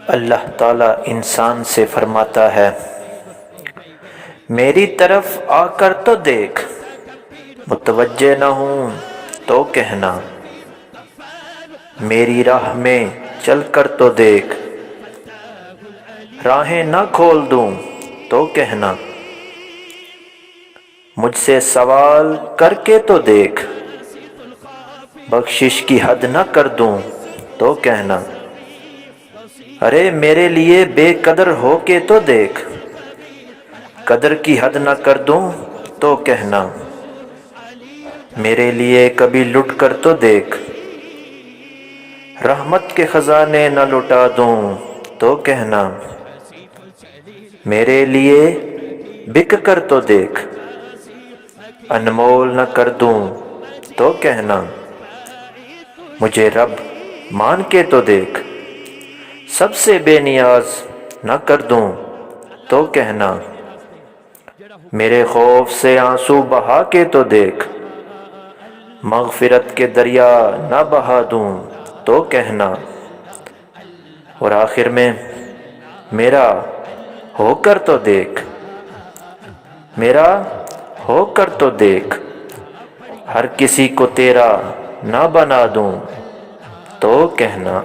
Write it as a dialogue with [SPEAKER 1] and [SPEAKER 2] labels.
[SPEAKER 1] اللہ تعالیٰ انسان سے فرماتا ہے، میری طرف آ کر تو دیکھ، متوجہ نہ ہوں تو کہنا، میری راہ میں چل کر تو دیکھ، راہیں نہ کھول دوں تو کہنا، مجھ سے سوال کر کے تو دیکھ، بخشش کی حد نہ کر دوں تو کہنا، ارے میرے لیے بے قدر ہو کے تو دیکھ، قدر کی حد نہ کر دوں تو کہنا، میرے لیے کبھی لٹ کر تو دیکھ، رحمت کے خزانے نہ لٹا دوں تو کہنا، میرے لیے بک کر تو دیکھ، انمول نہ کر دوں تو کہنا، مجھے رب مان کے تو دیکھ، سب سے بے نیاز نہ کر دوں تو کہنا، میرے خوف سے آنسو بہا کے تو دیکھ، مغفرت کے دریا نہ بہا دوں تو کہنا، اور آخر میں میرا ہو کر تو دیکھ، میرا ہو کر تو دیکھ، ہر کسی کو تیرا نہ بنا دوں تو کہنا۔